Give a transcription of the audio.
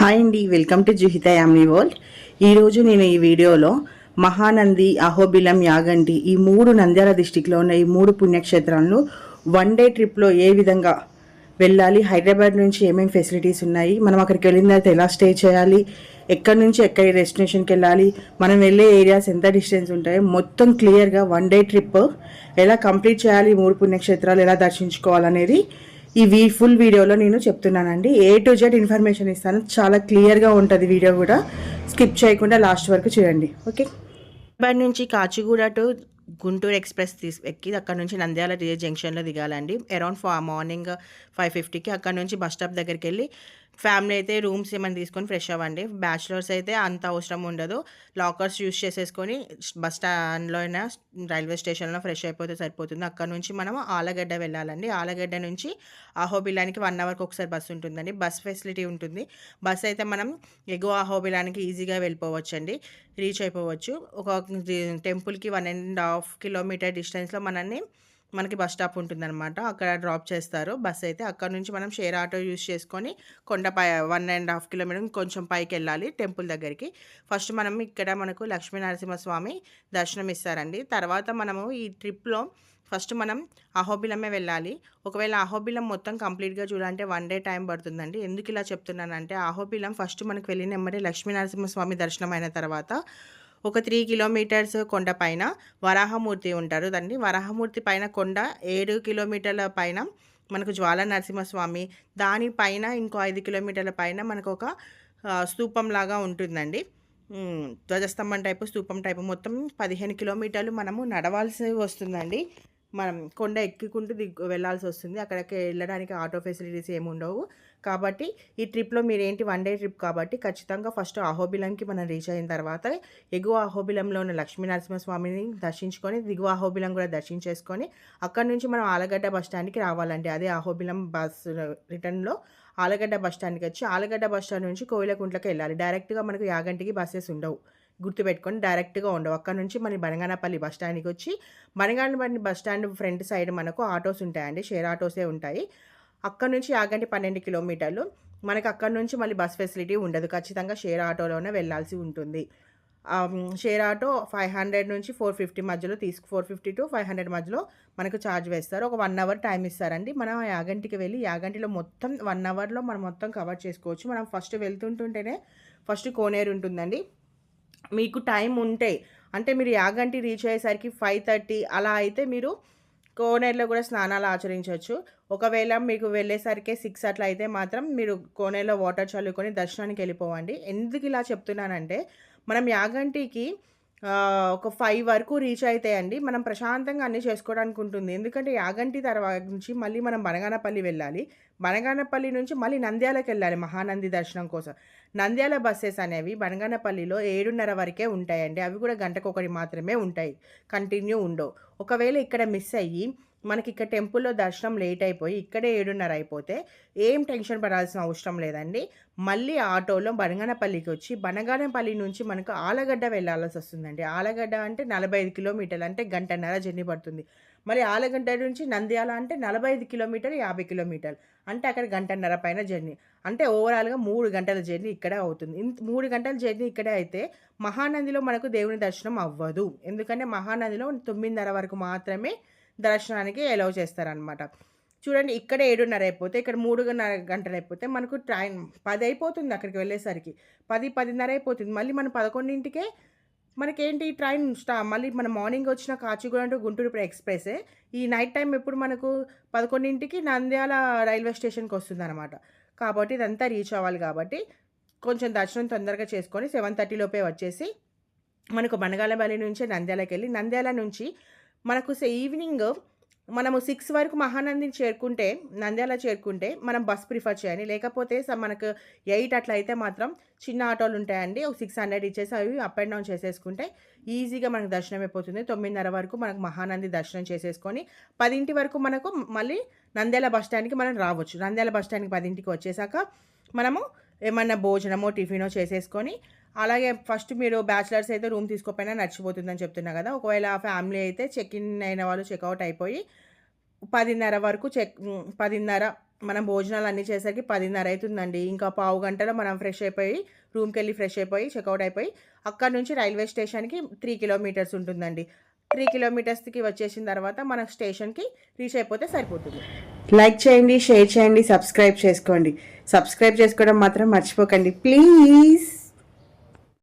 Hi అండి, welcome to జుహిత Yamini world. ఈరోజు నేను ఈ వీడియోలో మహానంది, అహోబిలం, యాగంటి ఈ మూడు నంద్యాల డిస్టిక్లో ఉన్న ఈ మూడు పుణ్యక్షేత్రాలను వన్ డే ట్రిప్లో ఏ విధంగా వెళ్ళాలి, హైదరాబాద్ నుంచి ఏమేమి ఫెసిలిటీస్ ఉన్నాయి, మనం అక్కడికి వెళ్ళిన తర్వాత ఎలా స్టే చేయాలి, ఎక్కడి నుంచి ఎక్కడి డెస్టినేషన్కి వెళ్ళాలి, మనం వెళ్ళే ఏరియాస్ ఎంత డిస్టెన్స్ ఉంటాయో మొత్తం క్లియర్గా వన్ డే ట్రిప్ ఎలా కంప్లీట్ చేయాలి, మూడు పుణ్యక్షేత్రాలు ఎలా దర్శించుకోవాలనేది ఈ ఫుల్ వీడియోలో నేను చెప్తున్నానండి. ఏ టు జెడ్ ఇన్ఫర్మేషన్ ఇస్తాను, చాలా క్లియర్గా ఉంటుంది వీడియో కూడా. స్కిప్ చేయకుండా లాస్ట్ వరకు చూడండి. ఓకే, హైదరాబాద్ నుంచి కాచిగూడ టు గుంటూరు ఎక్స్ప్రెస్ ఎక్కి అక్కడ నుంచి నంద్యాల జంక్షన్లో దిగాలండి. అరౌండ్ మార్నింగ్ 5:50కి అక్కడ నుంచి బస్ స్టాప్ దగ్గరికి వెళ్ళి ఫ్యామిలీ అయితే రూమ్స్ ఏమైనా తీసుకొని ఫ్రెష్ అవ్వండి. బ్యాచులర్స్ అయితే అంత అవసరం ఉండదు, లాకర్స్ యూస్ చేసేసుకొని బస్ స్టాండ్లో అయినా రైల్వే స్టేషన్లో ఫ్రెష్ అయిపోతే సరిపోతుంది. అక్కడ నుంచి మనం ఆలగడ్డ వెళ్ళాలండి. ఆలగడ్డ నుంచి అహోబిలానికి 1 అవర్కి ఒకసారి బస్సు ఉంటుందండి. బస్ ఫెసిలిటీ ఉంటుంది. బస్ అయితే మనం ఎగువ అహోబిలానికి ఈజీగా వెళ్ళిపోవచ్చండి, రీచ్ అయిపోవచ్చు. ఒక టెంపుల్కి 1.5 కిలోమీటర్ డిస్టెన్స్లో మనకి బస్ స్టాప్ ఉంటుందన్నమాట. అక్కడ డ్రాప్ చేస్తారు బస్ అయితే. అక్కడ నుంచి మనం షేర్ ఆటో యూస్ చేసుకొని కొండపై 1.5 కిలోమీటర్ కొంచెం పైకి వెళ్ళాలి టెంపుల్ దగ్గరికి. ఫస్ట్ మనం ఇక్కడ మనకు లక్ష్మీ నరసింహస్వామి దర్శనం ఇస్తారండి. తర్వాత మనము ఈ ట్రిప్లో ఫస్ట్ మనం అహోబిలమే వెళ్ళాలి. ఒకవేళ అహోబిలం మొత్తం కంప్లీట్గా చూడాలంటే 1 డే టైం పడుతుందండి. ఎందుకు ఇలా చెప్తున్నానంటే, అహోబిలం ఫస్ట్ మనకు వెళ్ళిన వెంబడే లక్ష్మీ నరసింహస్వామి దర్శనం అయిన తర్వాత ఒక 3 కిలోమీటర్స్ కొండ పైన వరాహమూర్తి ఉంటారు. దాన్ని వరాహమూర్తి పైన కొండ 7 కిలోమీటర్ల పైన మనకు జ్వాల నరసింహస్వామి, దానిపైన ఇంకో 5 కిలోమీటర్ల పైన మనకు ఒక స్తూపం లాగా ఉంటుందండి. ధ్వజస్తంభం టైపు, స్తూపం టైపు. మొత్తం 15 కిలోమీటర్లు మనము నడవాల్సి వస్తుందండి. మనం కొండ ఎక్కుకుంటూ వెళ్ళాల్సి వస్తుంది. అక్కడికి వెళ్ళడానికి ఆటో ఫెసిలిటీస్ ఏమి ఉండవు. కాబట్టి ఈ ట్రిప్లో మీరేంటి 1 డే ట్రిప్ కాబట్టి ఖచ్చితంగా ఫస్ట్ అహోబిలంకి మనం రీచ్ అయిన తర్వాత ఎగువ అహోబిలంలో ఉన్న లక్ష్మీ నరసింహస్వామిని దర్శించుకొని దిగువ అహోబిలం కూడా దర్శించేసుకొని అక్కడ నుంచి మనం ఆలగడ్డ బస్ స్టాండ్కి రావాలండి. అదే అహోబిలం బస్ రిటర్న్లో ఆలగడ్డ బస్ స్టాండ్కి వచ్చి ఆలగడ్డ బస్ స్టాండ్ నుంచి కోయిలకుంట్లకి వెళ్ళాలి. డైరెక్ట్గా మనకు యాగంటికి బస్సెస్ ఉండవు, గుర్తుపెట్టుకొని డైరెక్ట్గా ఉండవు. అక్కడ నుంచి మన బనగానపల్లి బస్ స్టాండ్కి వచ్చి Banaganapalli bus stand front side మనకు ఆటోస్ ఉంటాయండి, షేర్ ఆటోసే ఉంటాయి. అక్కడ నుంచి యాగంటి 12 కిలోమీటర్లు. మనకి అక్కడ నుంచి మళ్ళీ బస్ ఫెసిలిటీ ఉండదు, ఖచ్చితంగా షేర్ ఆటోలోనే వెళ్ళాల్సి ఉంటుంది. షేర్ ఆటో 500 నుంచి 450 మధ్యలో 450 to 500 మధ్యలో మనకు ఛార్జ్ వేస్తారు. ఒక 1 అవర్ టైం ఇస్తారండి. మనం యాగంటికి వెళ్ళి యాగంటిలో మొత్తం 1 అవర్లో మనం మొత్తం కవర్ చేసుకోవచ్చు. మనం ఫస్ట్ వెళ్తుంటుంటేనే ఫస్ట్ కోనేరు ఉంటుందండి. మీకు టైం ఉంటే అంటే మీరు యాగంటి రీచ్ అయ్యేసరికి 5:30 అలా అయితే మీరు కోనేరులో కూడా స్నానాలు ఆచరించవచ్చు. ఒకవేళ మీకు వెళ్ళేసరికి 6 అట్లా అయితే మాత్రం మీరు కోనేరులో వాటర్ చల్లుకొని దర్శనానికి వెళ్ళిపోవండి. ఎందుకు ఇలా చెప్తున్నానంటే, మనం యాగంటికి ఒక 5 వరకు రీచ్ అయితాయండి. మనం ప్రశాంతంగా అన్నీ చేసుకోవడానికి ఉంటుంది. ఎందుకంటే యాగంటి తర్వాత నుంచి మళ్ళీ మనం బనగానపల్లి వెళ్ళాలి. బనగానపల్లి నుంచి మళ్ళీ నంద్యాలకు వెళ్ళాలి మహానంది దర్శనం కోసం. నంద్యాల బస్సెస్ అనేవి బనగానపల్లిలో 7:30 వరకే ఉంటాయండి. అవి కూడా గంటకొకటి మాత్రమే ఉంటాయి, కంటిన్యూ ఉండవు. ఒకవేళ ఇక్కడ మిస్ అయ్యి మనకి ఇక్కడ టెంపుల్లో దర్శనం లేట్ అయిపోయి ఇక్కడే 7:30 అయిపోతే ఏం టెన్షన్ పడాల్సిన అవసరం లేదండి. మళ్ళీ ఆటోలో బనగానపల్లికి వచ్చి బనగానపల్లి నుంచి మనకు ఆలగడ్డ వెళ్ళాల్సి వస్తుందండి. ఆలగడ్డ అంటే 45 కిలోమీటర్లు, అంటే గంటన్నర జర్నీ పడుతుంది. మరి ఆలగడ్డ నుంచి నంద్యాల అంటే 45 కిలోమీటర్లు, 50 కిలోమీటర్లు, అంటే అక్కడ గంటన్నర పైన జర్నీ. అంటే ఓవరాల్గా 3 గంటల జర్నీ ఇక్కడే అవుతుంది. 3 గంటల జర్నీ ఇక్కడే అయితే మహానందిలో మనకు దేవుని దర్శనం అవ్వదు. ఎందుకంటే మహానందిలో 9:30 వరకు మాత్రమే దర్శనానికి అలౌ చేస్తారనమాట. చూడండి, ఇక్కడ 7:30 అయిపోతే ఇక్కడ 3:30 గంటలు అయిపోతే మనకు ట్రైన్ 10 అయిపోతుంది. అక్కడికి వెళ్ళేసరికి 10:30 అయిపోతుంది. మళ్ళీ మనం 11కే మనకేంటి ట్రైన్ మళ్ళీ మనం మార్నింగ్ వచ్చిన కాచిగూడ టు గుంటూరు ఎక్స్ప్రెసే ఈ నైట్ టైం ఎప్పుడు మనకు 11కి నంద్యాల రైల్వే స్టేషన్కి వస్తుందన్నమాట. కాబట్టి ఇదంతా రీచ్ అవ్వాలి కాబట్టి కొంచెం దర్శనం తొందరగా చేసుకొని 7:30 లోపే వచ్చేసి మనకు బనగానపల్లి నుంచి నంద్యాలకు వెళ్ళి నంద్యాల నుంచి మనకు ఈవినింగ్ మనము 6 వరకు మహానందిని చేరుకుంటే, నంద్యాల చేరుకుంటే మనం బస్ ప్రిఫర్ చేయాలి. లేకపోతే మనకు 8 అట్లా అయితే మాత్రం చిన్న ఆటోలు ఉంటాయండి, ఒక 600 ఇచ్చేసి అవి అప్ అండ్ డౌన్ చేసేసుకుంటే ఈజీగా మనకు దర్శనం అయిపోతుంది. 9:30 వరకు మనకు మహానంది దర్శనం చేసేసుకొని 10 వరకు మనకు మళ్ళీ నంద్యాల బస్ స్టాండ్కి మనం రావచ్చు. నంద్యాల బస్ స్టాండ్కి 10కి వచ్చేసాక మనము ఏమన్నా భోజనమో టిఫినో చేసేసుకొని, అలాగే ఫస్ట్ మీరు బ్యాచిలర్స్ అయితే రూమ్ తీసుకోకపోయినా నడిచిపోతుందని చెప్తున్నా కదా. ఒకవేళ ఫ్యామిలీ అయితే చెక్ ఇన్ అయిన వాళ్ళు చెక్అవుట్ అయిపోయి 10:30 వరకు 10:30 మనం భోజనాలు అన్నీ చేసరికి 10:30 అవుతుందండి. ఇంకా పావు గంటలో మనం ఫ్రెష్ అయిపోయి రూమ్కి వెళ్ళి ఫ్రెష్ అయిపోయి చెక్అవుట్ అయిపోయి అక్కడ నుంచి రైల్వే స్టేషన్కి 3 కిలోమీటర్స్ ఉంటుందండి. 3 కిలోమీటర్స్కి వచ్చేసిన తర్వాత మన స్టేషన్కి రీచ్ అయిపోతే సరిపోతుంది. లైక్ చేయండి, షేర్ చేయండి, సబ్స్క్రైబ్ చేసుకోండి. సబ్స్క్రైబ్ చేసుకోవడం మాత్రం మర్చిపోకండి ప్లీజ్.